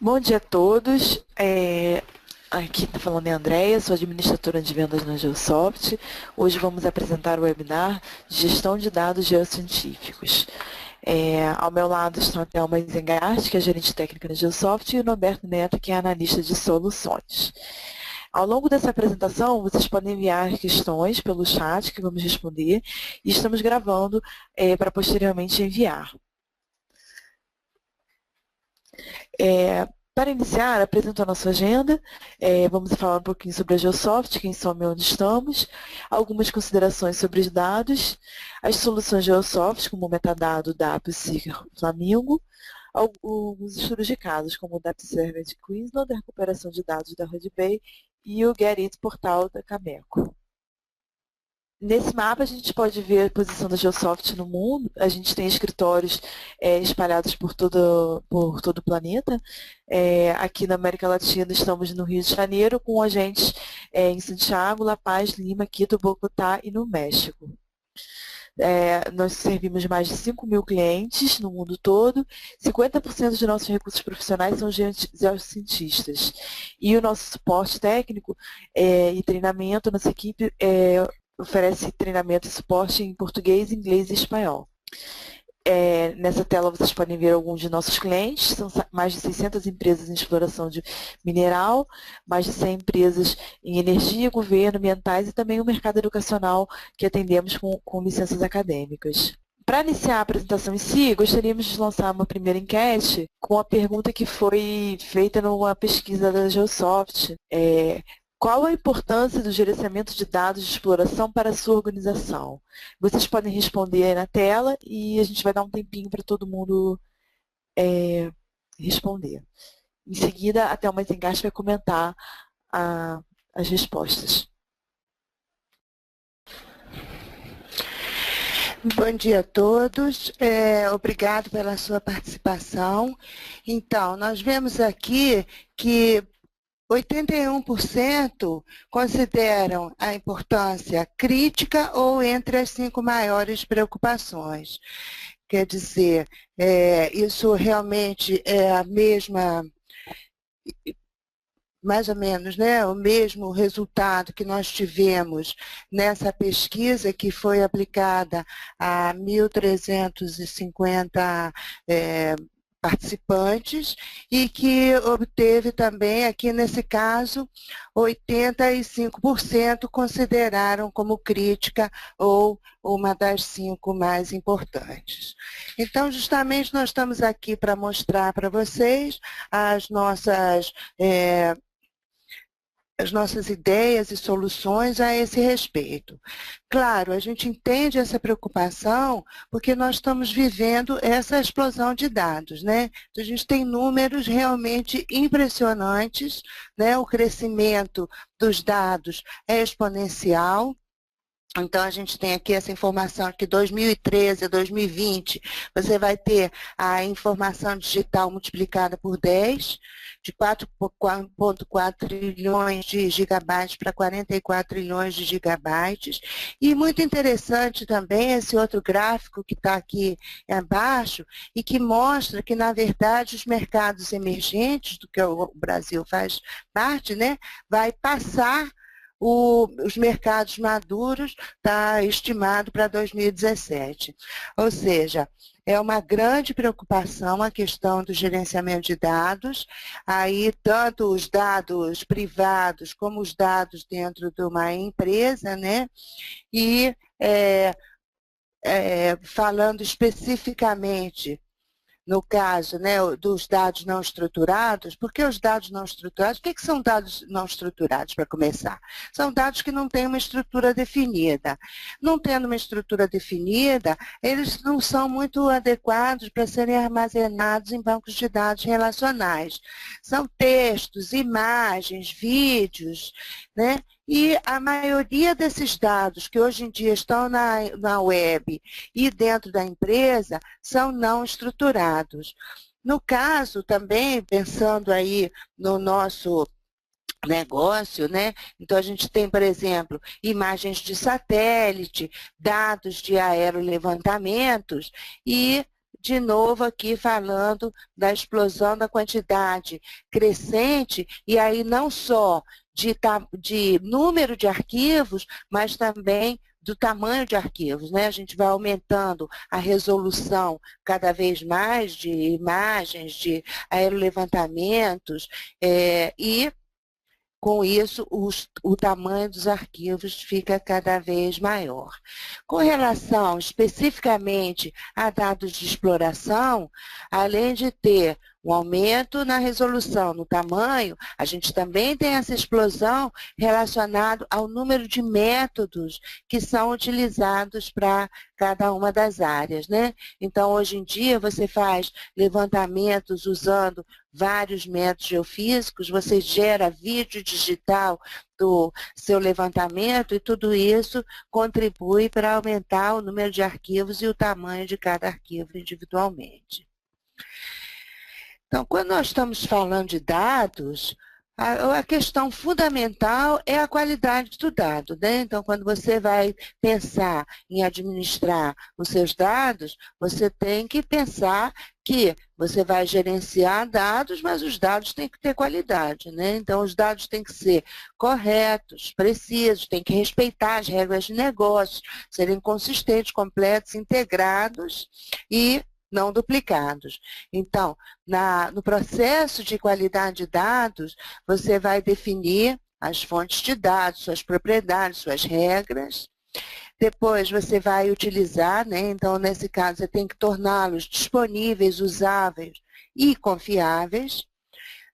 Bom dia a todos. Aqui está falando a Andréia, sou administradora de vendas na Geosoft. Hoje vamos apresentar o webinar de gestão de dados geocientíficos. Ao meu lado estão a Thelma Zengart, que é gerente técnica na Geosoft, e o Norberto Neto, que é analista de soluções. Ao longo dessa apresentação, vocês podem enviar questões pelo chat, que vamos responder, e estamos gravando para posteriormente enviar. Para iniciar, apresento a nossa agenda, vamos falar um pouquinho sobre a Geosoft, quem somos e onde estamos, algumas considerações sobre os dados, as soluções Geosoft, como o metadado DAP, Seeker, Flamingo, alguns estudos de casos, como o DAP Server de Queensland, a recuperação de dados da Hudbay e o Get portal da Cameco. Nesse mapa, a gente pode ver a posição da Geosoft no mundo. A gente tem escritórios espalhados por todo o planeta. Aqui na América Latina, estamos no Rio de Janeiro, com agentes em Santiago, La Paz, Lima, Quito, Bogotá e no México. Nós servimos mais de 5.000 clientes no mundo todo, 50% dos nossos recursos profissionais são geocientistas. E o nosso suporte técnico e treinamento, nossa equipe oferece treinamento e suporte em português, inglês e espanhol. Nessa tela vocês podem ver alguns de nossos clientes, são mais de 600 empresas em exploração de mineral, mais de 100 empresas em energia, governo, ambientais e também o mercado educacional que atendemos com licenças acadêmicas. Para iniciar a apresentação em si, gostaríamos de lançar uma primeira enquete com a pergunta que foi feita numa pesquisa da Geosoft. Qual a importância do gerenciamento de dados de exploração para a sua organização? Vocês podem responder aí na tela e a gente vai dar um tempinho para todo mundo responder. Em seguida, a Thelma Zengart vai comentar as respostas. Bom dia a todos, obrigado pela sua participação. Então, nós vemos aqui que 81% consideram a importância crítica ou entre as 5 maiores preocupações. Quer dizer, isso realmente é a mesma, mais ou menos, né, o mesmo resultado que nós tivemos nessa pesquisa que foi aplicada a 1.350 participantes e que obteve também, aqui nesse caso, 85% consideraram como crítica ou uma das 5 mais importantes. Então, justamente, nós estamos aqui para mostrar para vocês as nossas ideias e soluções a esse respeito. Claro, a gente entende essa preocupação porque nós estamos vivendo essa explosão de dados, né? Então, a gente tem números realmente impressionantes, né? O crescimento dos dados é exponencial. Então, a gente tem aqui essa informação que 2013 a 2020, você vai ter a informação digital multiplicada por 10, de 4,4 trilhões de gigabytes para 44 trilhões de gigabytes. E muito interessante também esse outro gráfico que está aqui abaixo e que mostra que, na verdade, os mercados emergentes, do que o Brasil faz parte, né, vai passar os mercados maduros, está estimado para 2017. Ou seja, é uma grande preocupação a questão do gerenciamento de dados, aí tanto os dados privados como os dados dentro de uma empresa, né? E falando especificamente no caso, né, dos dados não estruturados, porque os dados não estruturados, o que são dados não estruturados, para começar? São dados que não têm uma estrutura definida. Não tendo uma estrutura definida, eles não são muito adequados para serem armazenados em bancos de dados relacionais. São textos, imagens, vídeos, né? E a maioria desses dados que hoje em dia estão na web e dentro da empresa são não estruturados. No caso também, pensando aí no nosso negócio, né? Então, a gente tem, por exemplo, imagens de satélite, dados de aerolevantamentos e de novo aqui falando da explosão da quantidade crescente, e aí não só de número de arquivos, mas também do tamanho de arquivos, né? A gente vai aumentando a resolução cada vez mais de imagens, de aerolevantamentos, e com isso, o tamanho dos arquivos fica cada vez maior. Com relação especificamente a dados de exploração, além de ter um aumento na resolução, no tamanho, a gente também tem essa explosão relacionada ao número de métodos que são utilizados para cada uma das áreas, né? Então, hoje em dia, você faz levantamentos usando vários métodos geofísicos, você gera vídeo digital do seu levantamento e tudo isso contribui para aumentar o número de arquivos e o tamanho de cada arquivo individualmente. Então, quando nós estamos falando de dados, a questão fundamental é a qualidade do dado, né? Então, quando você vai pensar em administrar os seus dados, você tem que pensar que você vai gerenciar dados, mas os dados têm que ter qualidade, né? Então, os dados têm que ser corretos, precisos, têm que respeitar as regras de negócio, serem consistentes, completos, integrados e não duplicados. Então, no processo de qualidade de dados, você vai definir as fontes de dados, suas propriedades, suas regras. Depois você vai utilizar, né? Então, nesse caso, você tem que torná-los disponíveis, usáveis e confiáveis.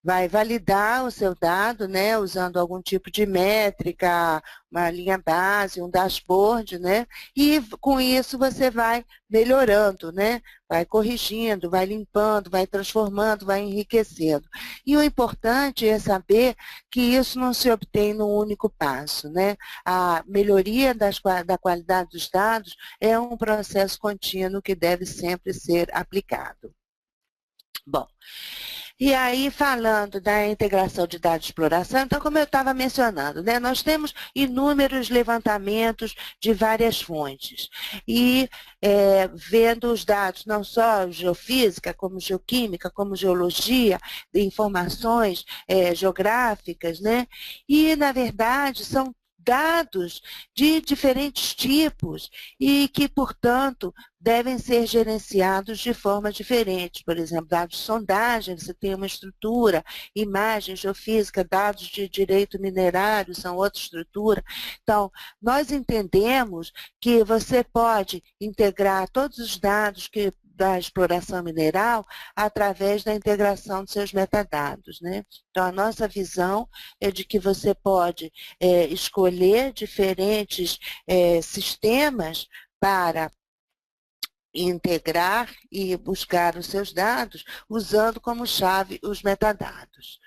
Vai validar o seu dado, né, usando algum tipo de métrica, uma linha base, um dashboard, né, e com isso você vai melhorando, né, vai corrigindo, vai limpando, vai transformando, vai enriquecendo. E o importante é saber que isso não se obtém num único passo, né, a melhoria da qualidade dos dados é um processo contínuo que deve sempre ser aplicado. Bom, e aí, falando da integração de dados de exploração, então, como eu estava mencionando, né, nós temos inúmeros levantamentos de várias fontes. E vendo os dados, não só geofísica, como geoquímica, como geologia, de informações geográficas, né? E, na verdade, são dados de diferentes tipos e que, portanto, devem ser gerenciados de forma diferente. Por exemplo, dados de sondagem, você tem uma estrutura, imagens geofísica, dados de direito minerário são outra estrutura. Então, nós entendemos que você pode integrar todos os dados da exploração mineral através da integração de seus metadados, né? Então, a nossa visão é de que você pode escolher diferentes sistemas para integrar e buscar os seus dados usando como chave os metadados.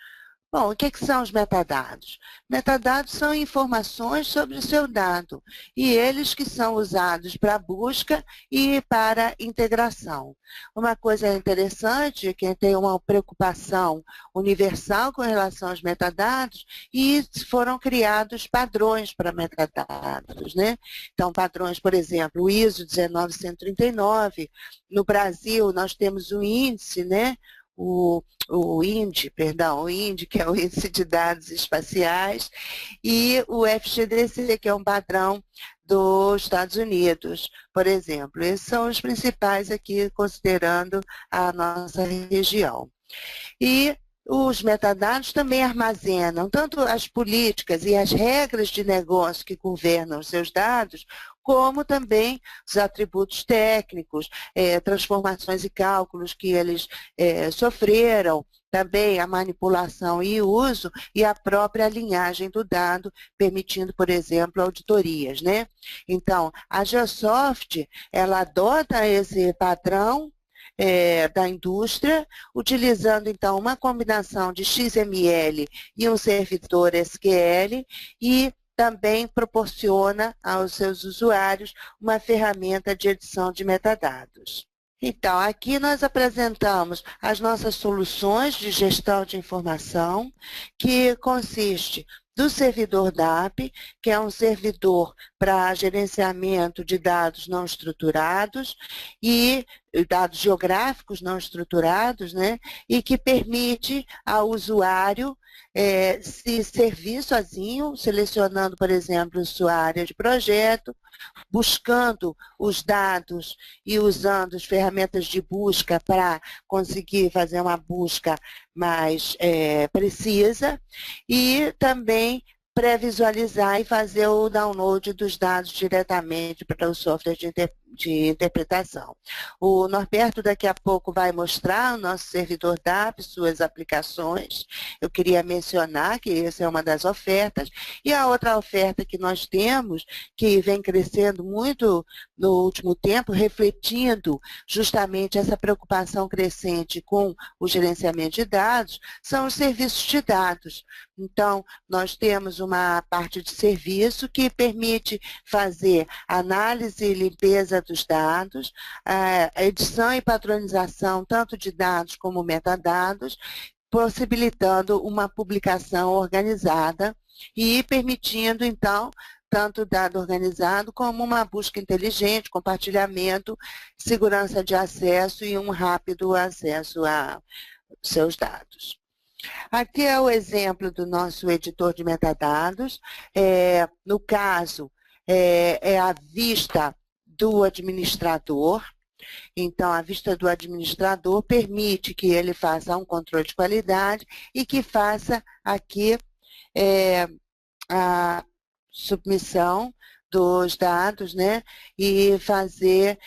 Bom, o que são os metadados? Metadados são informações sobre o seu dado e eles que são usados para busca e para integração. Uma coisa interessante é que tem uma preocupação universal com relação aos metadados e foram criados padrões para metadados, né? Então, padrões, por exemplo, o ISO 19139, no Brasil nós temos o índice, né? O INDE, que é o Índice de Dados Espaciais, e o FGDC, que é um padrão dos Estados Unidos, por exemplo. Esses são os principais aqui, considerando a nossa região. E os metadados também armazenam tanto as políticas e as regras de negócio que governam os seus dados, como também os atributos técnicos, transformações e cálculos que eles sofreram, também a manipulação e uso e a própria linhagem do dado, permitindo, por exemplo, auditorias, né? Então, a Geosoft, ela adota esse padrão da indústria, utilizando, então, uma combinação de XML e um servidor SQL e também proporciona aos seus usuários uma ferramenta de edição de metadados. Então, aqui nós apresentamos as nossas soluções de gestão de informação, que consiste do servidor DAP, que é um servidor para gerenciamento de dados não estruturados e dados geográficos não estruturados, né? E que permite ao usuário se servir sozinho, selecionando, por exemplo, sua área de projeto, buscando os dados e usando as ferramentas de busca para conseguir fazer uma busca mais precisa e também pré-visualizar e fazer o download dos dados diretamente para o software de interpretação. O Norberto daqui a pouco vai mostrar o nosso servidor DAP, suas aplicações. Eu queria mencionar que essa é uma das ofertas. E a outra oferta que nós temos, que vem crescendo muito no último tempo, refletindo justamente essa preocupação crescente com o gerenciamento de dados, são os serviços de dados. Então, nós temos uma parte de serviço que permite fazer análise e limpeza dos dados, a edição e padronização tanto de dados como metadados, possibilitando uma publicação organizada e permitindo, então, tanto dado organizado como uma busca inteligente, compartilhamento, segurança de acesso e um rápido acesso a seus dados. Aqui é o exemplo do nosso editor de metadados. No caso, é a vista do administrador. Então, a vista do administrador permite que ele faça um controle de qualidade e que faça aqui a submissão dos dados, né? E fazer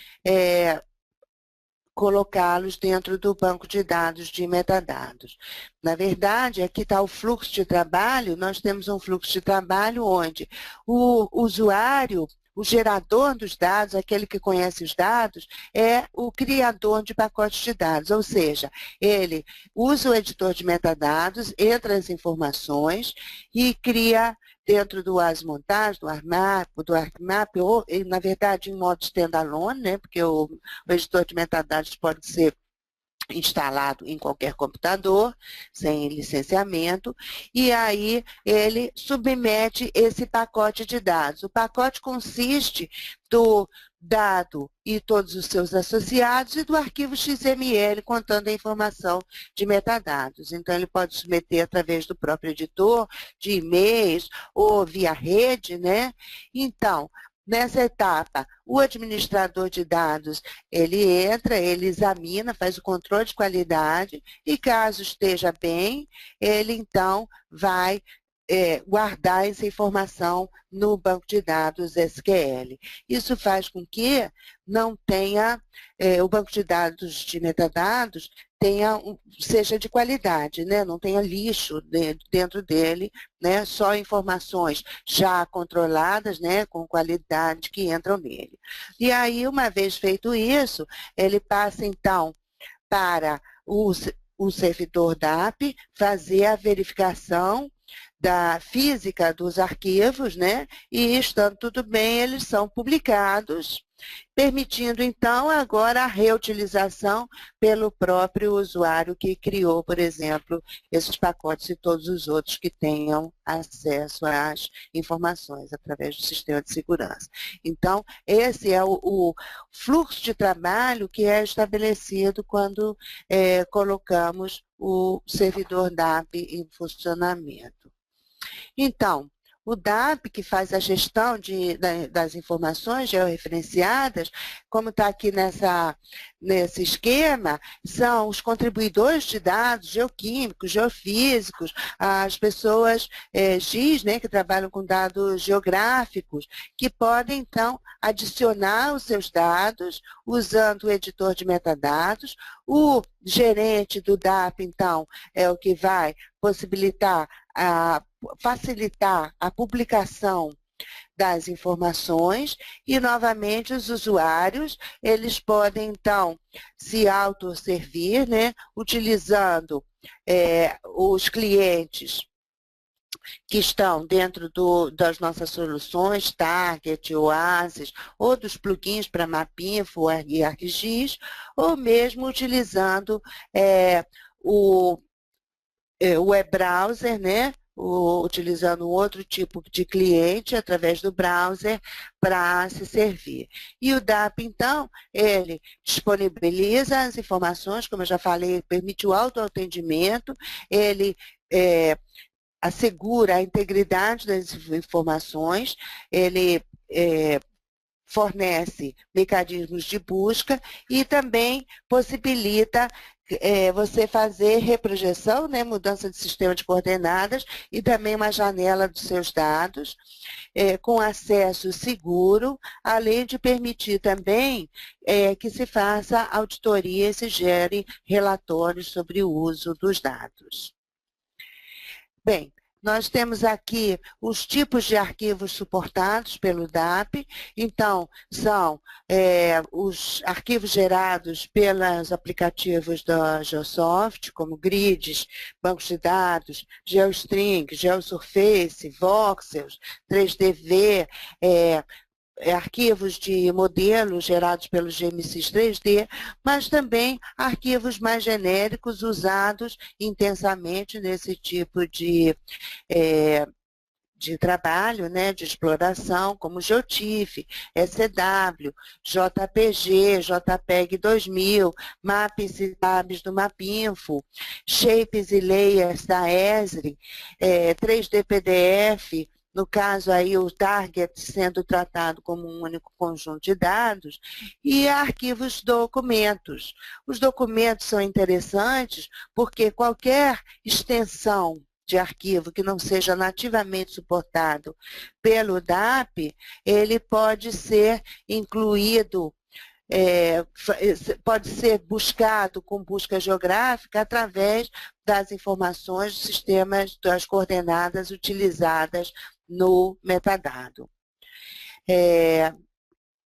colocá-los dentro do banco de dados de metadados. Na verdade, aqui está o fluxo de trabalho. Nós temos um fluxo de trabalho onde o usuário, o gerador dos dados, aquele que conhece os dados, é o criador de pacotes de dados, ou seja, ele usa o editor de metadados, entra as informações e cria dentro do ASMontagem, do ArcMap, ou, na verdade, em modo standalone, né, porque o editor de metadados pode ser instalado em qualquer computador, sem licenciamento, e aí ele submete esse pacote de dados. O pacote consiste do dado e todos os seus associados e do arquivo XML contando a informação de metadados. Então, ele pode submeter através do próprio editor, de e-mails ou via rede, né? Então, nessa etapa, o administrador de dados, ele entra, ele examina, faz o controle de qualidade e, caso esteja bem, ele, então, vai guardar essa informação no banco de dados SQL. Isso faz com que não tenha, o banco de dados de metadados seja de qualidade, né? Não tenha lixo dentro dele, né? Só informações já controladas, né? Com qualidade que entram nele. E aí, uma vez feito isso, ele passa então para o servidor DAP fazer a verificação da física dos arquivos, né? E estando tudo bem, eles são publicados, permitindo então agora a reutilização pelo próprio usuário que criou, por exemplo, esses pacotes e todos os outros que tenham acesso às informações através do sistema de segurança. Então, esse é o fluxo de trabalho que é estabelecido quando colocamos o servidor DAP em funcionamento. Então, o DAP, que faz a gestão das informações georreferenciadas, como está aqui nesse esquema, são os contribuidores de dados geoquímicos, geofísicos, as pessoas GIS, né, que trabalham com dados geográficos, que podem, então, adicionar os seus dados usando o editor de metadados. O gerente do DAP, então, é o que vai possibilitar facilitar a publicação das informações e, novamente, os usuários, eles podem, então, se autosservir, né, utilizando os clientes que estão dentro das nossas soluções, Target, Oasis, ou dos plugins para Mapinfo e ArcGIS, ou mesmo utilizando o web browser, né, utilizando um outro tipo de cliente através do browser para se servir. E o DAP, então, ele disponibiliza as informações, como eu já falei, permite o autoatendimento, ele assegura a integridade das informações, ele fornece mecanismos de busca e também possibilita você fazer reprojeção, né, mudança de sistema de coordenadas e também uma janela dos seus dados com acesso seguro, além de permitir também que se faça auditoria e se gere relatórios sobre o uso dos dados. Bem, nós temos aqui os tipos de arquivos suportados pelo DAP. Então, são os arquivos gerados pelos aplicativos da Geosoft, como grids, bancos de dados, GeoString, GeoSurface, Voxels, 3DV, arquivos de modelos gerados pelo GMSys 3D, mas também arquivos mais genéricos usados intensamente nesse tipo de trabalho, né, de exploração, como GeoTIFF, SW, JPG, JPEG 2000, Maps e Tabs do Mapinfo, Shapes e Layers da Esri, 3D PDF, no caso aí o target sendo tratado como um único conjunto de dados, e arquivos documentos. Os documentos são interessantes porque qualquer extensão de arquivo que não seja nativamente suportado pelo DAP, ele pode ser incluído, pode ser buscado com busca geográfica através das informações dos sistemas das coordenadas utilizadas no metadado.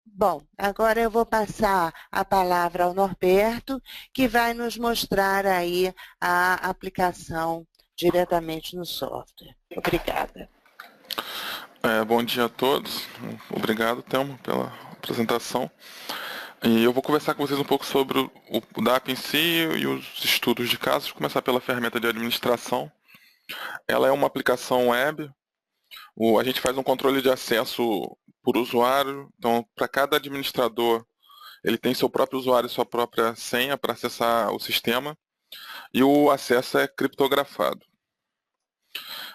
Bom, agora eu vou passar a palavra ao Norberto, que vai nos mostrar aí a aplicação diretamente no software. Obrigada. Bom dia a todos. Obrigado, Thelma, pela apresentação. E eu vou conversar com vocês um pouco sobre o DAP em si e os estudos de casos. Vou começar pela ferramenta de administração. Ela é uma aplicação web. A gente faz um controle de acesso por usuário. Então, para cada administrador, ele tem seu próprio usuário e sua própria senha para acessar o sistema. E o acesso é criptografado.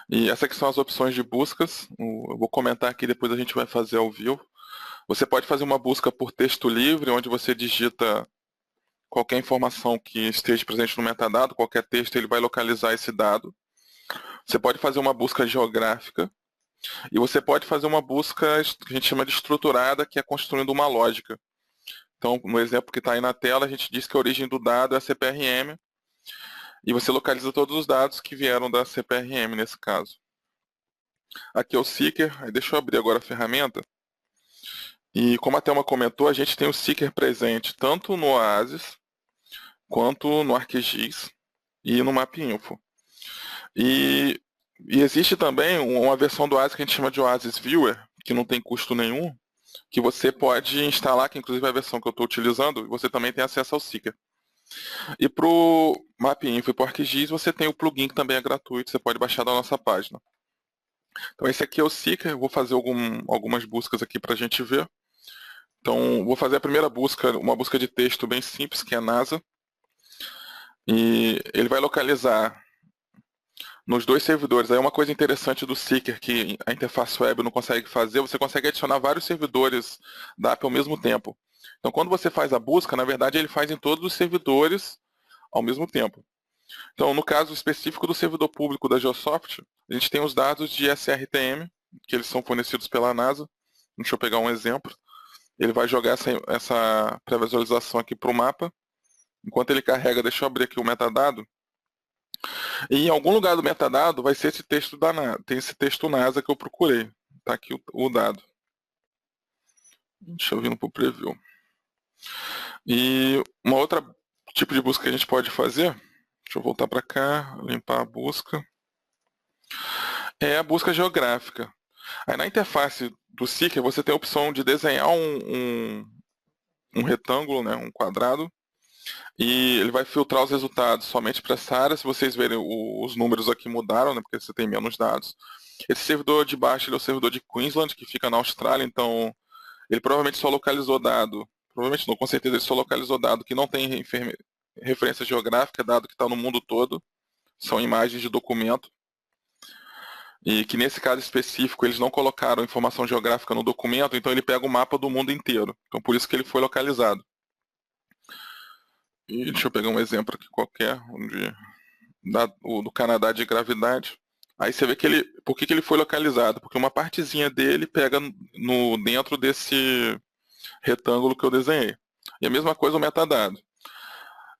E essas aqui são as opções de buscas. Eu vou comentar aqui, depois a gente vai fazer ao vivo. Você pode fazer uma busca por texto livre, onde você digita qualquer informação que esteja presente no metadado, qualquer texto, ele vai localizar esse dado. Você pode fazer uma busca geográfica. E você pode fazer uma busca que a gente chama de estruturada, que é construindo uma lógica. Então, no exemplo que está aí na tela, a gente diz que a origem do dado é a CPRM, e você localiza todos os dados que vieram da CPRM nesse caso. Aqui é o Seeker, aí deixa eu abrir agora a ferramenta. E como a Thelma comentou, a gente tem o Seeker presente tanto no Oasis, quanto no ArcGIS e no Mapinfo. E existe também uma versão do Oasis que a gente chama de Oasis Viewer, que não tem custo nenhum, que você pode instalar, que inclusive é a versão que eu estou utilizando, e você também tem acesso ao Seeker. E para o Mapinfo e para o ArcGIS, você tem o plugin que também é gratuito, você pode baixar da nossa página. Então esse aqui é o Seeker, eu vou fazer algumas buscas aqui para a gente ver. Então vou fazer a primeira busca, uma busca de texto bem simples, que é NASA. E ele vai localizar nos dois servidores. Aí uma coisa interessante do Seeker que a interface web não consegue fazer, você consegue adicionar vários servidores da app ao mesmo tempo. Então quando você faz a busca, na verdade ele faz em todos os servidores ao mesmo tempo. Então no caso específico do servidor público da Geosoft, a gente tem os dados de SRTM, que eles são fornecidos pela NASA. Deixa eu pegar um exemplo. Ele vai jogar essa pré-visualização aqui para o mapa. Enquanto ele carrega, deixa eu abrir aqui o metadado. E em algum lugar do metadado vai ser esse texto da NASA. Tem esse texto NASA que eu procurei. Está aqui o dado. Deixa eu vir para o preview. E uma outra tipo de busca que a gente pode fazer, deixa eu voltar para cá, limpar a busca, é a busca geográfica. Aí na interface do Seeker você tem a opção de desenhar um retângulo, né, um quadrado, e ele vai filtrar os resultados somente para essa área. Se vocês verem, os números aqui mudaram, né, porque você tem menos dados. Esse servidor de baixo ele é o servidor de Queensland, que fica na Austrália, então ele provavelmente só localizou dado, provavelmente não, com certeza ele só localizou dado que não tem referência geográfica, dado que está no mundo todo, são imagens de documento, e que nesse caso específico eles não colocaram informação geográfica no documento, então ele pega o mapa do mundo inteiro, então por isso que ele foi localizado. E deixa eu pegar um exemplo aqui qualquer, do Canadá de gravidade. Aí você vê que ele, por que ele foi localizado? Porque uma partezinha dele pega dentro desse retângulo que eu desenhei. E a mesma coisa o metadado.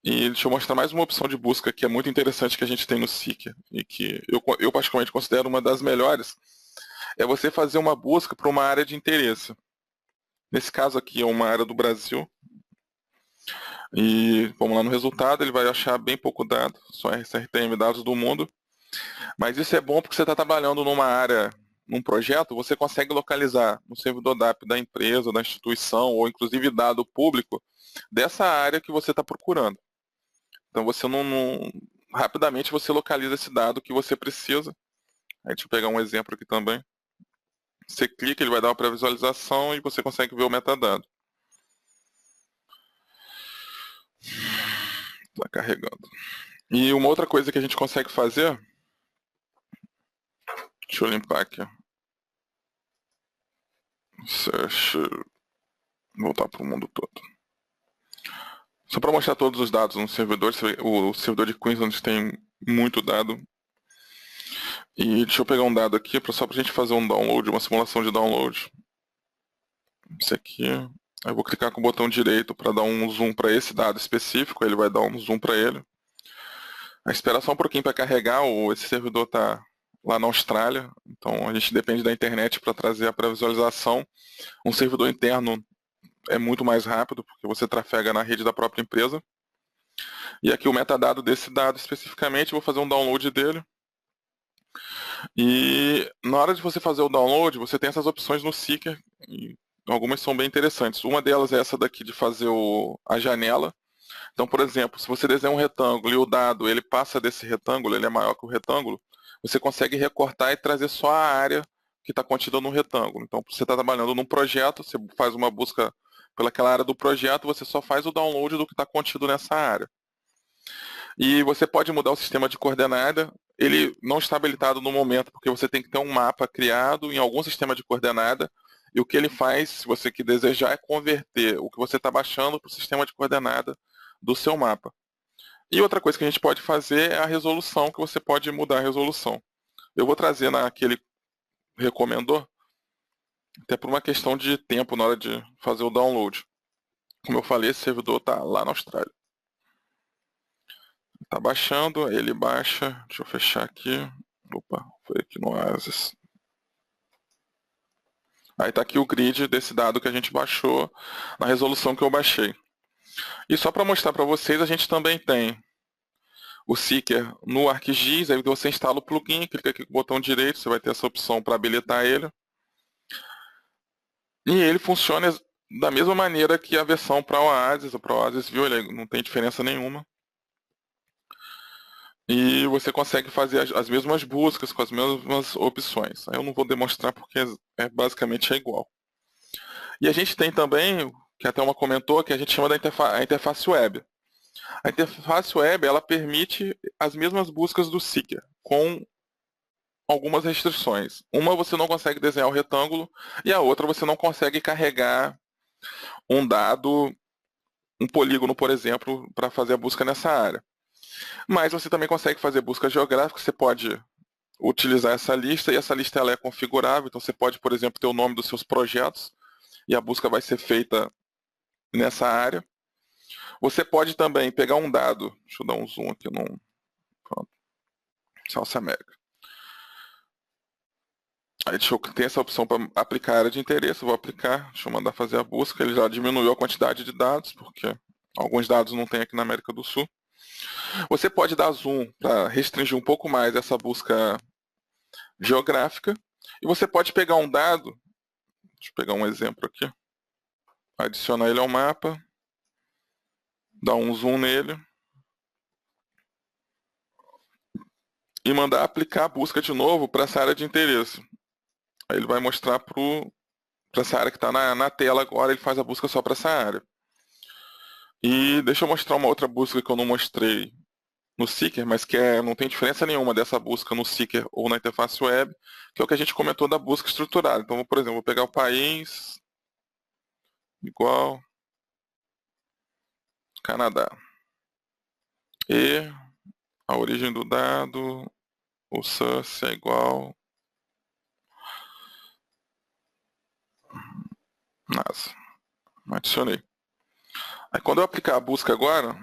E deixa eu mostrar mais uma opção de busca que é muito interessante que a gente tem no Seeker, e que eu particularmente considero uma das melhores, é você fazer uma busca para uma área de interesse. Nesse caso aqui é uma área do Brasil. E vamos lá no resultado, ele vai achar bem pouco dado, só RCRTM, dados do mundo. Mas isso é bom porque você está trabalhando numa área, num projeto, você consegue localizar no servidor DAP da empresa, da instituição, ou inclusive dado público, dessa área que você está procurando. Então você rapidamente você localiza esse dado que você precisa. Aí deixa eu pegar um exemplo aqui também. Você clica, ele vai dar uma pré-visualização e você consegue ver o metadado. Está carregando. E uma outra coisa que a gente consegue fazer, deixa eu limpar aqui. Search, voltar para o mundo todo. Só para mostrar todos os dados no servidor, o servidor de Queensland tem muito dado. E deixa eu pegar um dado aqui, só para a gente fazer um download, uma simulação de download. Esse aqui. Aí eu vou clicar com o botão direito para dar um zoom para esse dado específico, ele vai dar um zoom para ele. Aí espera só um pouquinho para carregar, esse servidor está lá na Austrália, então a gente depende da internet para trazer a pré-visualização. Um servidor interno é muito mais rápido, porque você trafega na rede da própria empresa. E aqui o metadado desse dado especificamente, vou fazer um download dele. E na hora de você fazer o download, você tem essas opções no Seeker, e algumas são bem interessantes. Uma delas é essa daqui de fazer a janela. Então, por exemplo, se você desenha um retângulo e o dado ele passa desse retângulo, ele é maior que o retângulo, você consegue recortar e trazer só a área que está contida no retângulo. Então, você está trabalhando num projeto, você faz uma busca pelaquela área do projeto, você só faz o download do que está contido nessa área. E você pode mudar o sistema de coordenada, ele não está habilitado no momento, porque você tem que ter um mapa criado em algum sistema de coordenada, e o que ele faz, se você que desejar, é converter o que você está baixando para o sistema de coordenada do seu mapa. E outra coisa que a gente pode fazer é a resolução, que você pode mudar a resolução. Eu vou trazer naquele recomendou, até por uma questão de tempo na hora de fazer o download. Como eu falei, esse servidor está lá na Austrália. Está baixando, ele baixa. Deixa eu fechar aqui. Opa, foi aqui no Oasis. Aí está aqui o grid desse dado que a gente baixou na resolução que eu baixei. E só para mostrar para vocês, a gente também tem o Seeker no ArcGIS. Aí você instala o plugin, clica aqui com o botão direito, você vai ter essa opção para habilitar ele. E ele funciona da mesma maneira que a versão para o Oasis. O Oasis, viu, ele não tem diferença nenhuma. E você consegue fazer as mesmas buscas com as mesmas opções. Eu não vou demonstrar porque basicamente é igual. E a gente tem também, que até uma comentou, que a gente chama da interface web. A interface web ela permite as mesmas buscas do Seeker, com algumas restrições. Uma você não consegue desenhar o retângulo e a outra você não consegue carregar um dado, um polígono, por exemplo, para fazer a busca nessa área. Mas você também consegue fazer busca geográfica, você pode utilizar essa lista, e essa lista ela é configurável, então você pode, por exemplo, ter o nome dos seus projetos, e a busca vai ser feita nessa área. Você pode também pegar um dado, deixa eu dar um zoom aqui, pronto, South America. Aí deixa eu ter essa opção para aplicar a área de interesse, eu vou aplicar, deixa eu mandar fazer a busca, ele já diminuiu a quantidade de dados, porque alguns dados não tem aqui na América do Sul. Você pode dar zoom para restringir um pouco mais essa busca geográfica. E você pode pegar um dado, deixa eu pegar um exemplo aqui, adicionar ele ao mapa. dar um zoom nele e mandar aplicar a busca de novo para essa área de interesse. Aí ele vai mostrar para essa área que está na tela agora, ele faz a busca só para essa área. E deixa eu mostrar uma outra busca que eu não mostrei no Seeker, mas que não tem diferença nenhuma dessa busca no Seeker ou na interface web, que é o que a gente comentou da busca estruturada. Então, por exemplo, vou pegar o país igual Canadá. E a origem do dado, o source é igual NASA. Adicionei. Aí quando eu aplicar a busca agora,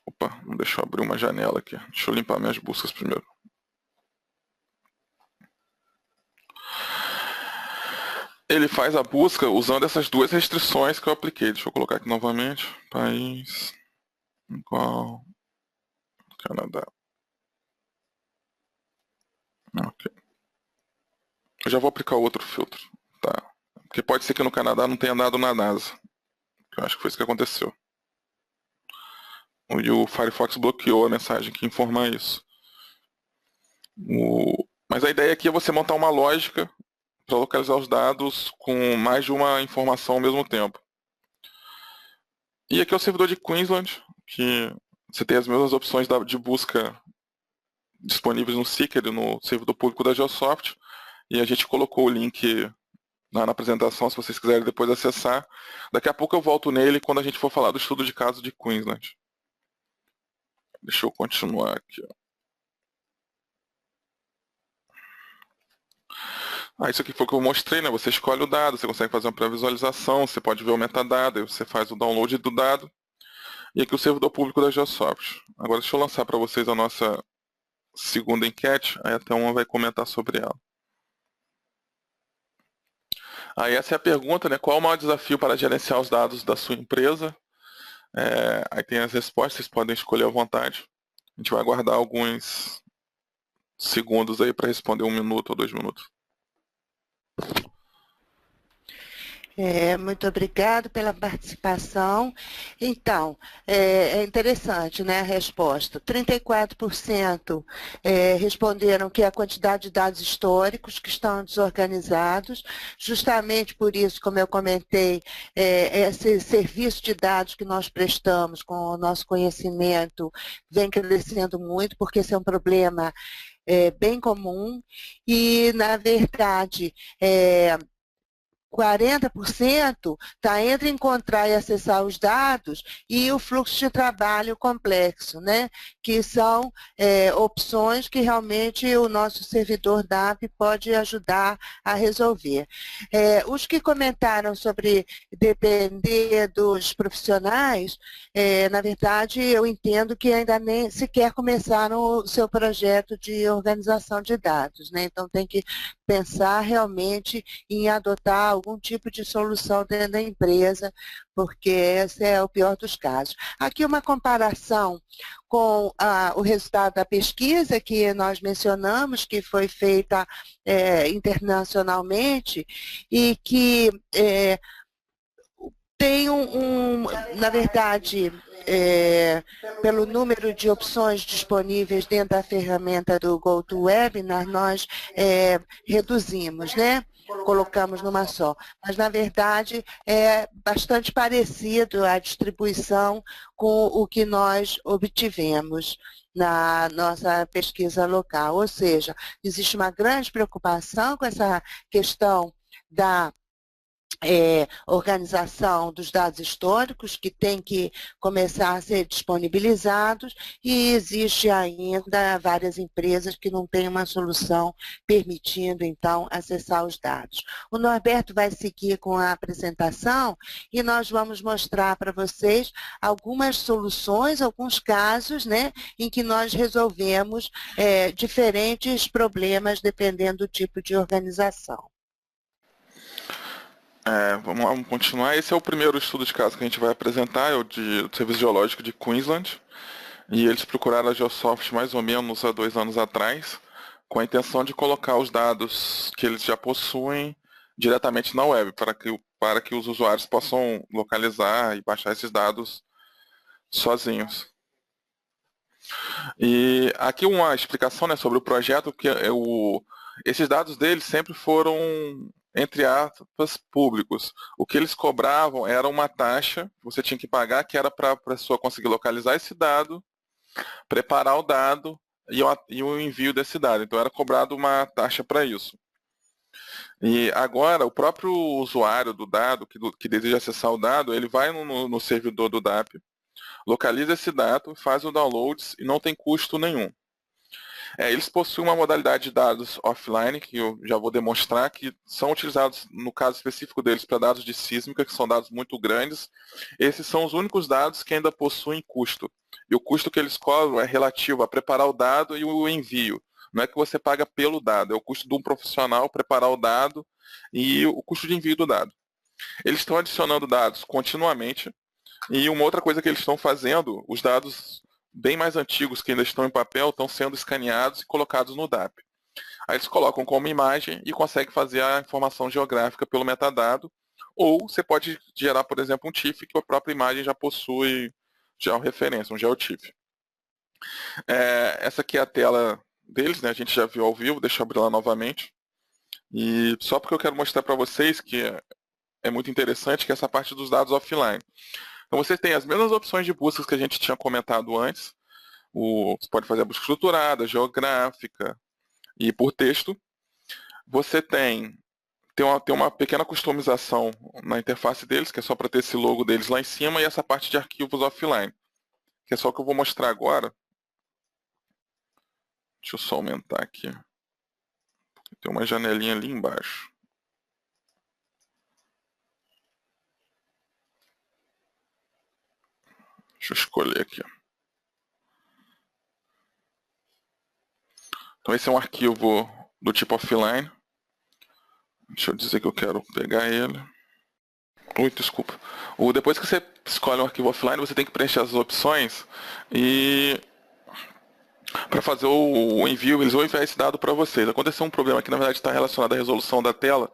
opa, não deixa eu abrir uma janela aqui. Deixa eu limpar minhas buscas primeiro. Ele faz a busca usando essas duas restrições que eu apliquei. Deixa eu colocar aqui novamente. País igual Canadá. Ok. Eu já vou aplicar outro filtro. Tá. Porque pode ser que no Canadá não tenha dado na NASA. Eu acho que foi isso que aconteceu. E o Firefox bloqueou a mensagem que informa isso. Mas a ideia aqui é você montar uma lógica para localizar os dados com mais de uma informação ao mesmo tempo. E aqui é o servidor de Queensland, que você tem as mesmas opções de busca disponíveis no Seeker e no servidor público da Geosoft. E a gente colocou o link na apresentação, se vocês quiserem depois acessar. Daqui a pouco eu volto nele quando a gente for falar do estudo de caso de Queensland. Deixa eu continuar aqui. Isso aqui foi o que eu mostrei, né? Você escolhe o dado, você consegue fazer uma pré-visualização, você pode ver o metadado, aí você faz o download do dado. E aqui o servidor público da Geosoft. Agora deixa eu lançar para vocês a nossa segunda enquete, aí até uma vai comentar sobre ela. Aí essa é a pergunta, né? Qual é o maior desafio para gerenciar os dados da sua empresa? Aí tem as respostas, vocês podem escolher à vontade. A gente vai aguardar alguns segundos aí para responder 1 minuto ou 2 minutos. Muito obrigado pela participação. Então, é interessante, né, a resposta. 34% responderam que a quantidade de dados históricos que estão desorganizados, justamente por isso, como eu comentei, esse serviço de dados que nós prestamos com o nosso conhecimento vem crescendo muito, porque esse é um problema bem comum e, na verdade, 40% está entre encontrar e acessar os dados e o fluxo de trabalho complexo, né? Que são opções que realmente o nosso servidor DAP pode ajudar a resolver. Os que comentaram sobre depender dos profissionais, na verdade, eu entendo que ainda nem sequer começaram o seu projeto de organização de dados, né? Então, tem que pensar realmente em adotar algum tipo de solução dentro da empresa, porque esse é o pior dos casos. Aqui uma comparação com o resultado da pesquisa que nós mencionamos, que foi feita internacionalmente e que tem na verdade, pelo número de opções disponíveis dentro da ferramenta do GoToWebinar, nós reduzimos, né? Colocamos numa só. Mas, na verdade, é bastante parecido a distribuição com o que nós obtivemos na nossa pesquisa local. Ou seja, existe uma grande preocupação com essa questão da organização dos dados históricos, que tem que começar a ser disponibilizados, e existe ainda várias empresas que não têm uma solução permitindo, então, acessar os dados. O Norberto vai seguir com a apresentação e nós vamos mostrar para vocês algumas soluções, alguns casos, né, em que nós resolvemos diferentes problemas dependendo do tipo de organização. Vamos continuar. Esse é o primeiro estudo de caso que a gente vai apresentar, é o do Serviço Geológico de Queensland. E eles procuraram a Geosoft mais ou menos há 2 anos atrás, com a intenção de colocar os dados que eles já possuem diretamente na web, para que para que os usuários possam localizar e baixar esses dados sozinhos. E aqui uma explicação, né, sobre o projeto, que esses dados deles sempre foram, entre aspas, públicos. O que eles cobravam era uma taxa que você tinha que pagar, que era para a pessoa conseguir localizar esse dado, preparar o dado e o envio desse dado. Então era cobrado uma taxa para isso. E agora, o próprio usuário do dado, que deseja acessar o dado, ele vai no servidor do DAP, localiza esse dado, faz o download e não tem custo nenhum. Eles possuem uma modalidade de dados offline, que eu já vou demonstrar, que são utilizados, no caso específico deles, para dados de sísmica, que são dados muito grandes. Esses são os únicos dados que ainda possuem custo. E o custo que eles cobram é relativo a preparar o dado e o envio. Não é que você paga pelo dado, é o custo de um profissional preparar o dado e o custo de envio do dado. Eles estão adicionando dados continuamente, e uma outra coisa que eles estão fazendo, os dados bem mais antigos que ainda estão em papel estão sendo escaneados e colocados no DAP. Aí eles colocam como imagem e conseguem fazer a informação geográfica pelo metadado, ou você pode gerar, por exemplo, um TIFF que a própria imagem já possui georreferência, um geoTIFF. Essa aqui é a tela deles, né? A gente já viu ao vivo, deixa eu abrir lá novamente. E só porque eu quero mostrar para vocês que é muito interessante, que é essa parte dos dados offline. Então você tem as mesmas opções de buscas que a gente tinha comentado antes. Você pode fazer a busca estruturada, geográfica e por texto. Você tem uma pequena customização na interface deles, que é só para ter esse logo deles lá em cima, e essa parte de arquivos offline, que é só o que eu vou mostrar agora. Deixa eu só aumentar aqui. Tem uma janelinha ali embaixo. Deixa eu escolher aqui. Então esse é um arquivo do tipo offline. Deixa eu dizer que eu quero pegar ele. Desculpa. Depois que você escolhe um arquivo offline, você tem que preencher as opções e para fazer o envio, eles vão enviar esse dado para vocês. Aconteceu um problema que na verdade está relacionado à resolução da tela,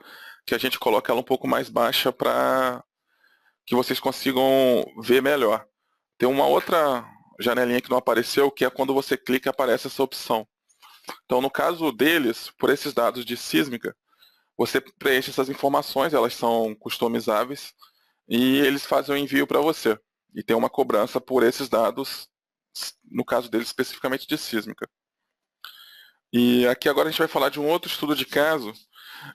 que a gente coloca ela um pouco mais baixa para que vocês consigam ver melhor. Tem uma outra janelinha que não apareceu, que é quando você clica aparece essa opção. Então no caso deles, por esses dados de sísmica, você preenche essas informações, elas são customizáveis, e eles fazem o envio para você. E tem uma cobrança por esses dados, no caso deles especificamente de sísmica. E aqui agora a gente vai falar de um outro estudo de caso,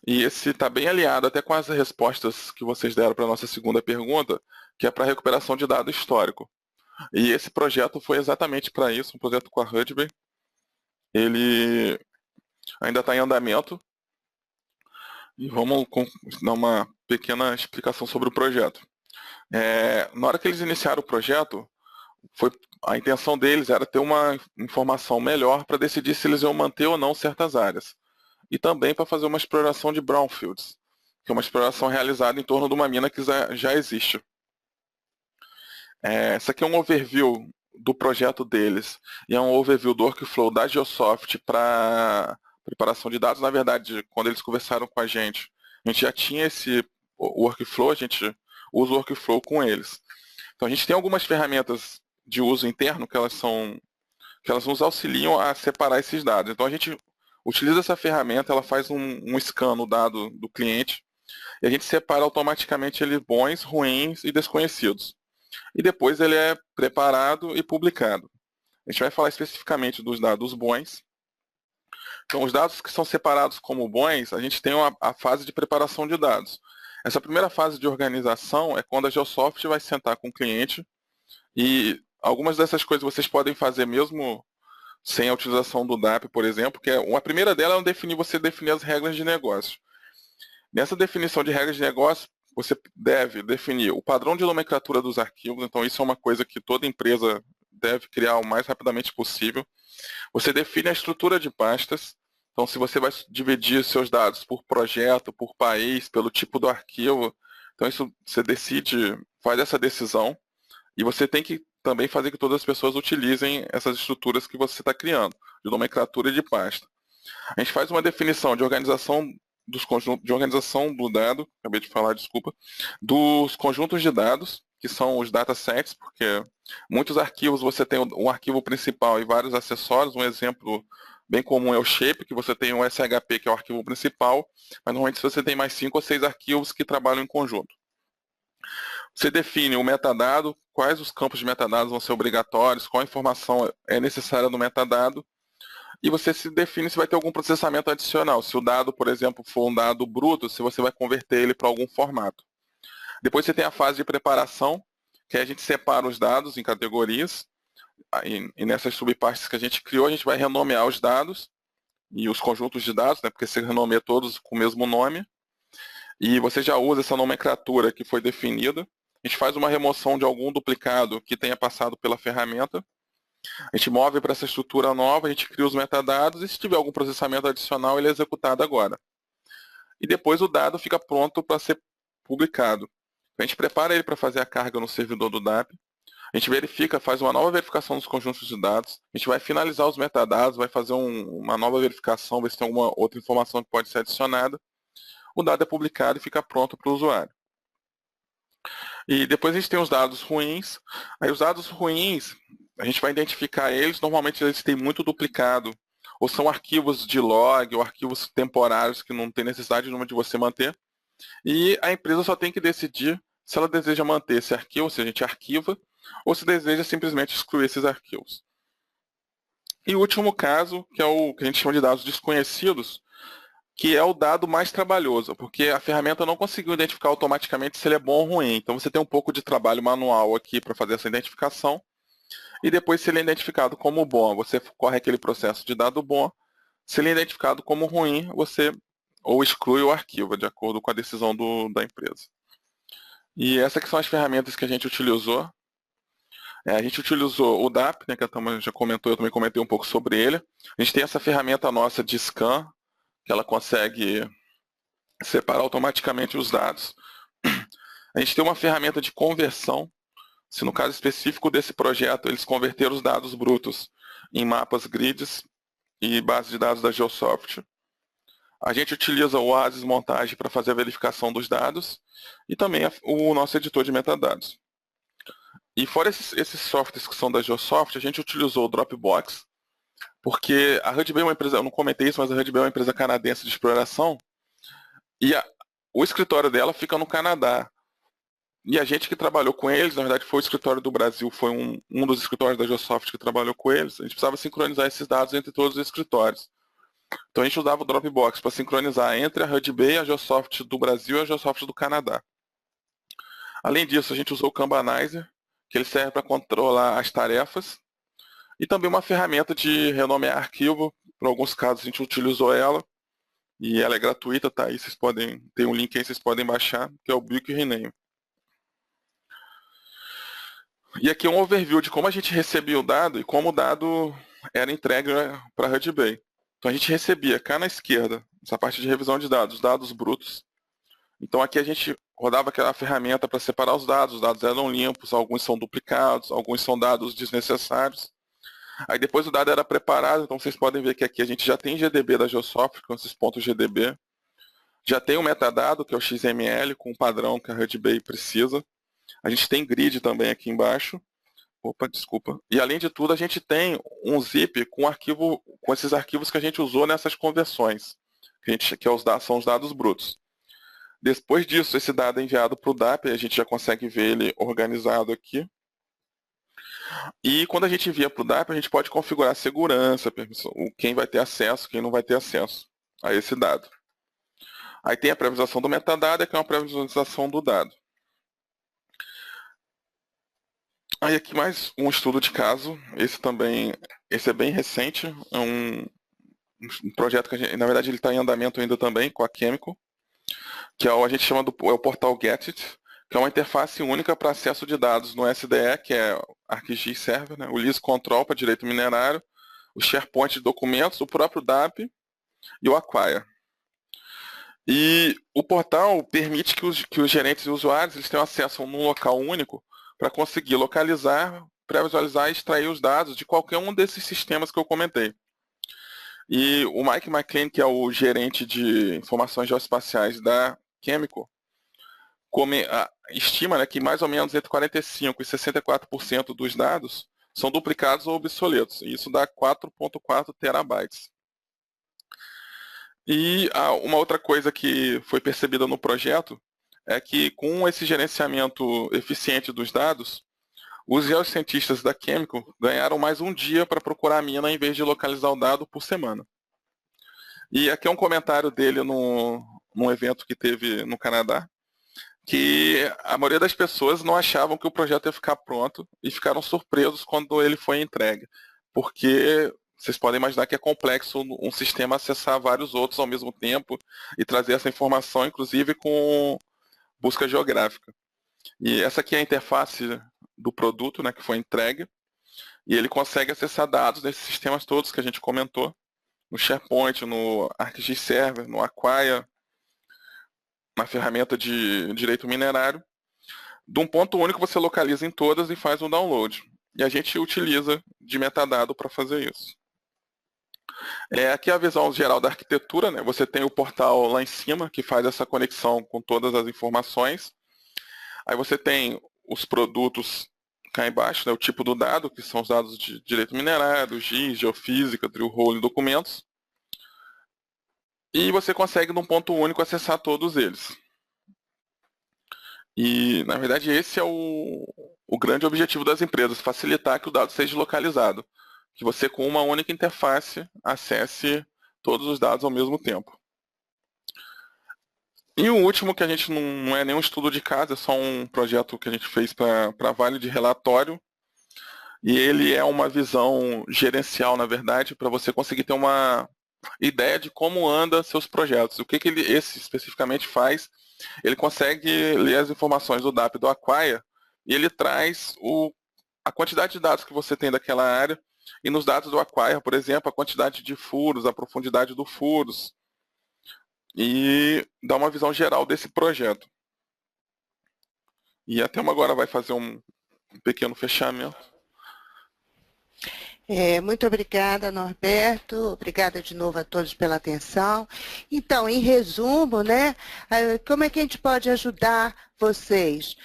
e esse está bem alinhado até com as respostas que vocês deram para a nossa segunda pergunta, que é para recuperação de dado histórico. E esse projeto foi exatamente para isso, um projeto com a Hudbay. Ele ainda está em andamento. E vamos dar uma pequena explicação sobre o projeto. Na hora que eles iniciaram o projeto, a intenção deles era ter uma informação melhor para decidir se eles iam manter ou não certas áreas. E também para fazer uma exploração de brownfields, que é uma exploração realizada em torno de uma mina que já existe. Essa aqui é um overview do projeto deles, e é um overview do workflow da Geosoft para preparação de dados. Na verdade, quando eles conversaram com a gente já tinha esse workflow, a gente usa o workflow com eles. Então a gente tem algumas ferramentas de uso interno que elas nos auxiliam a separar esses dados. Então a gente utiliza essa ferramenta, ela faz um scan no dado do cliente, e a gente separa automaticamente eles bons, ruins e desconhecidos. E depois ele é preparado e publicado. A gente vai falar especificamente dos dados bons. Então, os dados que são separados como bons, a gente tem a fase de preparação de dados. Essa primeira fase de organização é quando a Geosoft vai sentar com o cliente, e algumas dessas coisas vocês podem fazer mesmo sem a utilização do DAP, por exemplo, que a primeira dela é você definir as regras de negócio. Nessa definição de regras de negócio, você deve definir o padrão de nomenclatura dos arquivos, então isso é uma coisa que toda empresa deve criar o mais rapidamente possível. Você define a estrutura de pastas, então se você vai dividir seus dados por projeto, por país, pelo tipo do arquivo, então isso você faz essa decisão, e você tem que também fazer que todas as pessoas utilizem essas estruturas que você está criando, de nomenclatura e de pasta. A gente faz uma definição de organização dos conjuntos de organização do dado, acabei de falar, desculpa, dos conjuntos de dados, que são os datasets, porque muitos arquivos você tem um arquivo principal e vários acessórios. Um exemplo bem comum é o Shape, que você tem um SHP, que é o arquivo principal, mas normalmente você tem mais 5 ou 6 arquivos que trabalham em conjunto. Você define o metadado, quais os campos de metadados vão ser obrigatórios, qual informação é necessária no metadado, e você se define se vai ter algum processamento adicional. Se o dado, por exemplo, for um dado bruto, se você vai converter ele para algum formato. Depois você tem a fase de preparação, que a gente separa os dados em categorias, e nessas subpartes que a gente criou, a gente vai renomear os dados e os conjuntos de dados, né, porque você renomeia todos com o mesmo nome, e você já usa essa nomenclatura que foi definida. A gente faz uma remoção de algum duplicado que tenha passado pela ferramenta, a gente move para essa estrutura nova, a gente cria os metadados, e se tiver algum processamento adicional, ele é executado agora. E depois o dado fica pronto para ser publicado. A gente prepara ele para fazer a carga no servidor do DAP, a gente verifica, faz uma nova verificação dos conjuntos de dados, a gente vai finalizar os metadados, vai fazer uma nova verificação, ver se tem alguma outra informação que pode ser adicionada. O dado é publicado e fica pronto para o usuário. E depois a gente tem os dados ruins. Aí os dados ruins, a gente vai identificar eles, normalmente eles têm muito duplicado, ou são arquivos de log, ou arquivos temporários que não tem necessidade nenhuma de você manter. E a empresa só tem que decidir se ela deseja manter esse arquivo, se a gente arquiva, ou se deseja simplesmente excluir esses arquivos. E o último caso, que é o que a gente chama de dados desconhecidos, que é o dado mais trabalhoso, porque a ferramenta não conseguiu identificar automaticamente se ele é bom ou ruim. Então você tem um pouco de trabalho manual aqui para fazer essa identificação. E depois, se ele é identificado como bom, você corre aquele processo de dado bom. Se ele é identificado como ruim, você ou exclui o arquivo, de acordo com a decisão da empresa. E essas que são as ferramentas que a gente utilizou. A gente utilizou o DAP, né, que a Tama já comentou, eu também comentei um pouco sobre ele. A gente tem essa ferramenta nossa de scan, que ela consegue separar automaticamente os dados. A gente tem uma ferramenta de conversão. Se no caso específico desse projeto eles converteram os dados brutos em mapas grids e bases de dados da Geosoft. A gente utiliza o Oasis Montagem para fazer a verificação dos dados e também o nosso editor de metadados. E fora esses softwares que são da Geosoft, a gente utilizou o Dropbox, porque a Hudbay é uma empresa, eu não comentei isso, mas a Hudbay é uma empresa canadense de exploração e o escritório dela fica no Canadá. E a gente que trabalhou com eles, na verdade foi o escritório do Brasil, foi um dos escritórios da Geosoft que trabalhou com eles, a gente precisava sincronizar esses dados entre todos os escritórios. Então a gente usava o Dropbox para sincronizar entre a Hudbay, a Geosoft do Brasil e a Geosoft do Canadá. Além disso, a gente usou o Kanbanizer, que ele serve para controlar as tarefas, e também uma ferramenta de renomear arquivo. Para alguns casos a gente utilizou ela, e ela é gratuita, tá aí, vocês podem, tem um link aí, vocês podem baixar, que é o Bulk Rename. E aqui é um overview de como a gente recebia o dado e como o dado era entregue para a Hudbay. Então a gente recebia cá na esquerda, essa parte de revisão de dados, dados brutos. Então aqui a gente rodava aquela ferramenta para separar os dados eram limpos, alguns são duplicados, alguns são dados desnecessários. Aí depois o dado era preparado, então vocês podem ver que aqui a gente já tem GDB da Geosoft, com esses pontos GDB. Já tem o metadado, que é o XML, com o padrão que a Hudbay precisa. A gente tem grid também aqui embaixo. Opa, desculpa. E além de tudo, a gente tem um zip com esses arquivos que a gente usou nessas conversões, são os dados brutos. Depois disso, esse dado é enviado para o DAP, a gente já consegue ver ele organizado aqui. E quando a gente envia para o DAP, a gente pode configurar a segurança, quem vai ter acesso, quem não vai ter acesso a esse dado. Aí tem a pré-visualização do metadado, que é uma pré-visualização do dado. Aí aqui mais um estudo de caso, esse é bem recente, é um projeto que na verdade ele está em andamento ainda também com a Chemical, que a gente chama é o portal GetIt, que é uma interface única para acesso de dados no SDE, que é ArcGIS Server, né, o Lease Control para direito minerário, o SharePoint de documentos, o próprio DAP e o Acquire. E o portal permite que os gerentes e usuários eles tenham acesso num local único para conseguir localizar, pré-visualizar e extrair os dados de qualquer um desses sistemas que eu comentei. E o Mike McLean, que é o gerente de informações geoespaciais da Chemical, estima, né, que mais ou menos entre 45% e 64% dos dados são duplicados ou obsoletos. E isso dá 4,4 terabytes. E uma outra coisa que foi percebida no projeto é que com esse gerenciamento eficiente dos dados, os geocientistas da Chemical ganharam mais um dia para procurar a mina em vez de localizar o dado por semana. E aqui é um comentário dele num evento que teve no Canadá, que a maioria das pessoas não achavam que o projeto ia ficar pronto e ficaram surpresos quando ele foi entregue, porque vocês podem imaginar que é complexo um sistema acessar vários outros ao mesmo tempo e trazer essa informação, inclusive com busca geográfica. E essa aqui é a interface do produto, né, que foi entregue, e ele consegue acessar dados desses sistemas todos que a gente comentou, no SharePoint, no ArcGIS Server, no Acquire, na ferramenta de direito minerário. De um ponto único você localiza em todas e faz um download. E a gente utiliza de metadado para fazer isso. Aqui é a visão geral da arquitetura, né? Você tem o portal lá em cima, que faz essa conexão com todas as informações. Aí você tem os produtos cá embaixo, né? O tipo do dado, que são os dados de direito minerário, GIS, geofísica, drill hole e documentos. E você consegue, num ponto único, acessar todos eles. E, na verdade, esse é o grande objetivo das empresas, facilitar que o dado seja localizado. Que você, com uma única interface, acesse todos os dados ao mesmo tempo. E o último, que a gente não é nenhum estudo de caso, é só um projeto que a gente fez para Vale de relatório. E ele é uma visão gerencial, na verdade, para você conseguir ter uma ideia de como anda seus projetos. O que esse especificamente faz? Ele consegue ler as informações do DAP do Acquire e ele traz a quantidade de dados que você tem daquela área. E nos dados do Acquire, por exemplo, a quantidade de furos, a profundidade dos furos. E dá uma visão geral desse projeto. E a Thelma agora vai fazer um pequeno fechamento. Muito obrigada, Norberto. Obrigada de novo a todos pela atenção. Então, em resumo, né, como é que a gente pode ajudar vocês?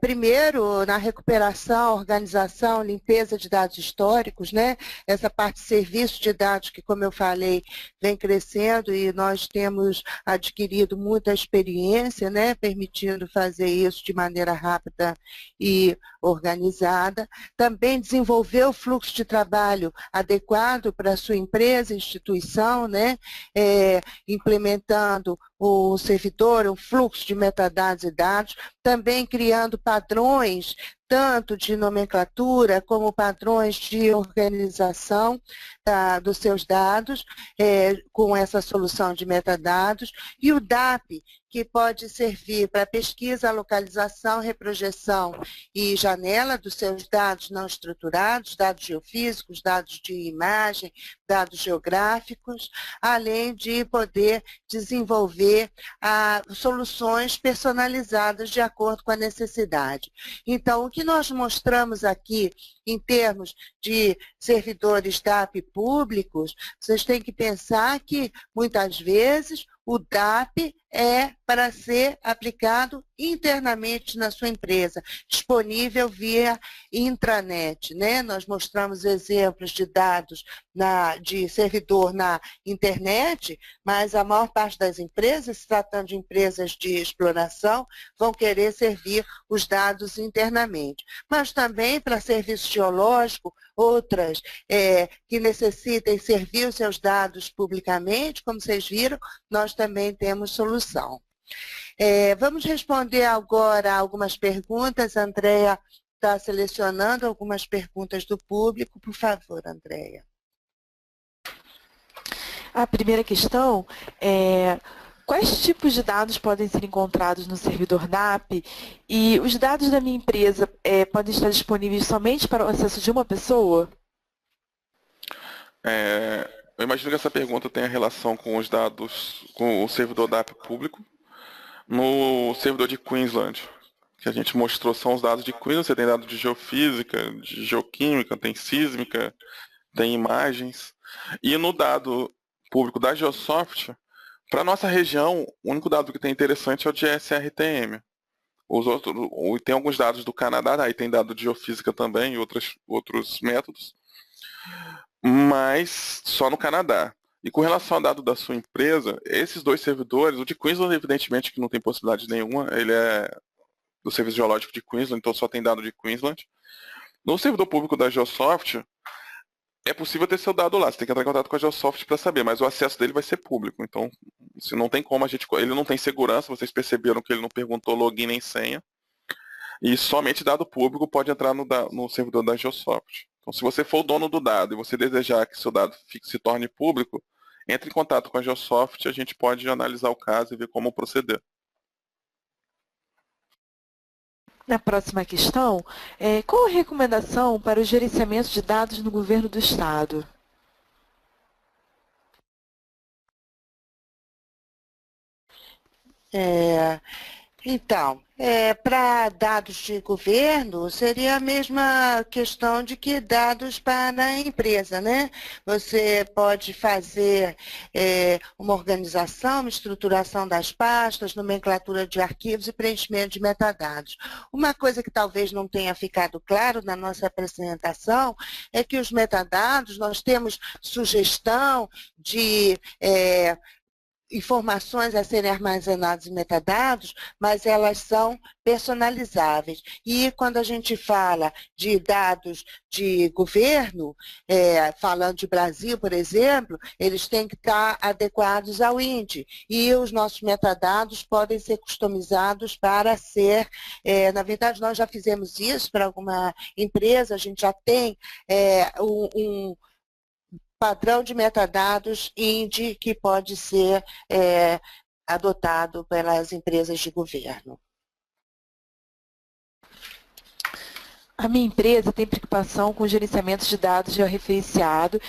Primeiro, na recuperação, organização, limpeza de dados históricos, né? Essa parte de serviço de dados que, como eu falei, vem crescendo e nós temos adquirido muita experiência, né? Permitindo fazer isso de maneira rápida e organizada. Também desenvolver o fluxo de trabalho adequado para a sua empresa, instituição, né? Implementando o servidor, um fluxo de metadados e dados, também criando padrões, tanto de nomenclatura como padrões de organização dos seus dados, com essa solução de metadados, e o DAP, que pode servir para pesquisa, localização, reprojeção e janela dos seus dados não estruturados, dados geofísicos, dados de imagem, dados geográficos, além de poder desenvolver soluções personalizadas de acordo com a necessidade. Então, o que nós mostramos aqui em termos de servidores DAP públicos, vocês têm que pensar que, muitas vezes, o DAP é para ser aplicado internamente na sua empresa, disponível via intranet, né? Nós mostramos exemplos de dados de servidor na internet, mas a maior parte das empresas, se tratando de empresas de exploração, vão querer servir os dados internamente. Mas também para serviço geológico, outras que necessitem servir os seus dados publicamente, como vocês viram, nós também temos solução. Vamos responder agora algumas perguntas. A Andréia está selecionando algumas perguntas do público. Por favor, Andréia. A primeira questão é: quais tipos de dados podem ser encontrados no servidor DAP e os dados da minha empresa podem estar disponíveis somente para o acesso de uma pessoa? Eu imagino que essa pergunta tenha relação com os dados, com o servidor DAP público. No servidor de Queensland, que a gente mostrou, são os dados de Queensland. Você tem dados de geofísica, de geoquímica, tem sísmica, tem imagens. E no dado público da Geosoft, para nossa região, o único dado que tem interessante é o de SRTM. Os outros, tem alguns dados do Canadá, aí tem dado de geofísica também e outros métodos, mas só no Canadá. E com relação ao dado da sua empresa, esses dois servidores, o de Queensland, evidentemente que não tem possibilidade nenhuma, ele é do Serviço Geológico de Queensland, então só tem dado de Queensland. No servidor público da Geosoft, é possível ter seu dado lá, você tem que entrar em contato com a Geosoft para saber, mas o acesso dele vai ser público, então se não tem como ele não tem segurança, vocês perceberam que ele não perguntou login nem senha, e somente dado público pode entrar no servidor da Geosoft. Então se você for o dono do dado e você desejar que seu dado se torne público, entre em contato com a Geosoft, a gente pode analisar o caso e ver como proceder. Na próxima questão, qual a recomendação para o gerenciamento de dados no governo do Estado? Então, para dados de governo, seria a mesma questão de que dados para a empresa, né? Você pode fazer uma organização, uma estruturação das pastas, nomenclatura de arquivos e preenchimento de metadados. Uma coisa que talvez não tenha ficado claro na nossa apresentação é que os metadados, nós temos sugestão de informações a serem armazenadas em metadados, mas elas são personalizáveis. E quando a gente fala de dados de governo, falando de Brasil, por exemplo, eles têm que estar adequados ao INDE. E os nossos metadados podem ser customizados para ser, na verdade, nós já fizemos isso para alguma empresa, a gente já tem um padrão de metadados INDE que pode ser adotado pelas empresas de governo. A minha empresa tem preocupação com o gerenciamento de dados georreferenciado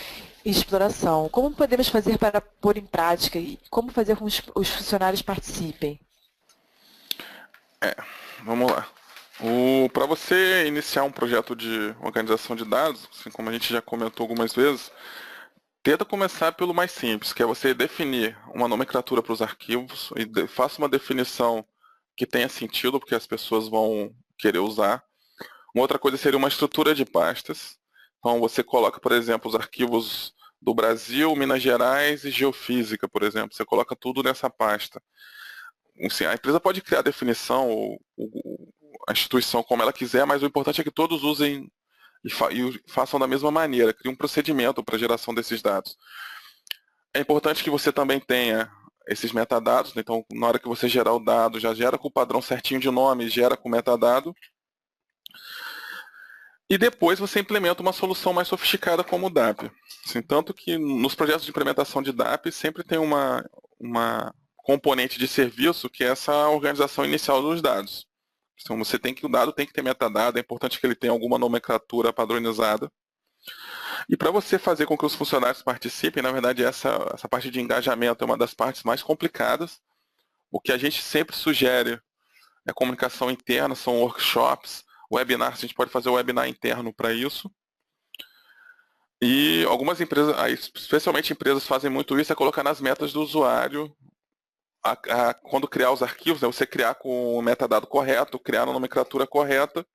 e exploração. Como podemos fazer para pôr em prática e como fazer com que os funcionários participem? Vamos lá. Para você iniciar um projeto de organização de dados, assim como a gente já comentou algumas vezes, tenta começar pelo mais simples, que é você definir uma nomenclatura para os arquivos e faça uma definição que tenha sentido, porque as pessoas vão querer usar. Uma outra coisa seria uma estrutura de pastas. Então você coloca, por exemplo, os arquivos do Brasil, Minas Gerais e Geofísica, por exemplo. Você coloca tudo nessa pasta. Assim, a empresa pode criar a definição, ou a instituição como ela quiser, mas o importante é que todos usem e façam da mesma maneira, crie um procedimento para a geração desses dados. É importante que você também tenha esses metadados, então na hora que você gerar o dado, já gera com o padrão certinho de nome, gera com metadado. E depois você implementa uma solução mais sofisticada como o DAP. Assim, tanto que nos projetos de implementação de DAP sempre tem uma componente de serviço que é essa organização inicial dos dados. Então o dado tem que ter metadado, é importante que ele tenha alguma nomenclatura padronizada. E para você fazer com que os funcionários participem, na verdade essa parte de engajamento é uma das partes mais complicadas. O que a gente sempre sugere é comunicação interna, são workshops, webinars, a gente pode fazer um webinar interno para isso. E algumas empresas, especialmente empresas, fazem muito isso, é colocar nas metas do usuário, quando criar os arquivos, né, você criar com o metadado correto, criar na nomenclatura correta,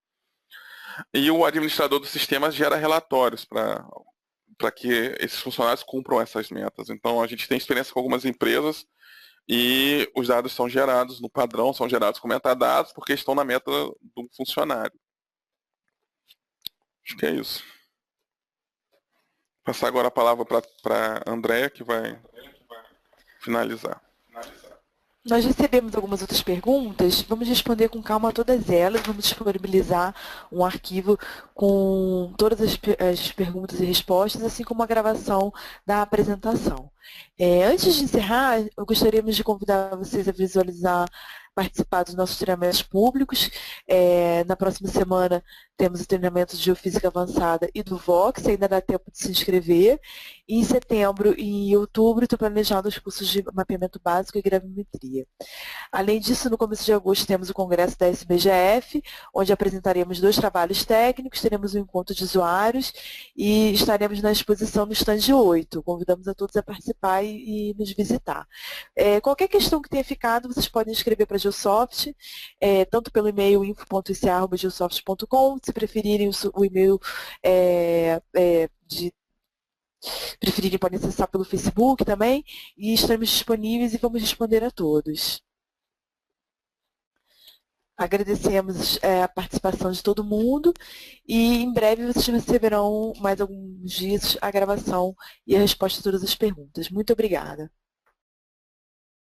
e o administrador do sistema gera relatórios para que esses funcionários cumpram essas metas. Então a gente tem experiência com algumas empresas e os dados são gerados no padrão, são gerados com metadados, porque estão na meta do funcionário. Acho que é isso. Vou passar agora a palavra para a Andréa, que vai finalizar. Nós recebemos algumas outras perguntas, vamos responder com calma a todas elas, vamos disponibilizar um arquivo com todas as perguntas e respostas, assim como a gravação da apresentação. Antes de encerrar, gostaríamos de convidar vocês a visualizar participar dos nossos treinamentos públicos. Na próxima semana temos o treinamento de Geofísica Avançada e do Vox, ainda dá tempo de se inscrever. E em setembro e outubro estão planejados os cursos de mapeamento básico e gravimetria. Além disso, no começo de agosto temos o congresso da SBGF, onde apresentaremos 2 trabalhos técnicos, teremos um encontro de usuários e estaremos na exposição no stand 8. Convidamos a todos a participar e nos visitar. Qualquer questão que tenha ficado, vocês podem escrever para a Geosoft, tanto pelo e-mail info.ica@geosoft.com, se preferirem o e-mail preferirem, podem acessar pelo Facebook também, e estaremos disponíveis e vamos responder a todos. Agradecemos a participação de todo mundo e em breve vocês receberão mais alguns dias a gravação e a resposta a todas as perguntas. Muito obrigada.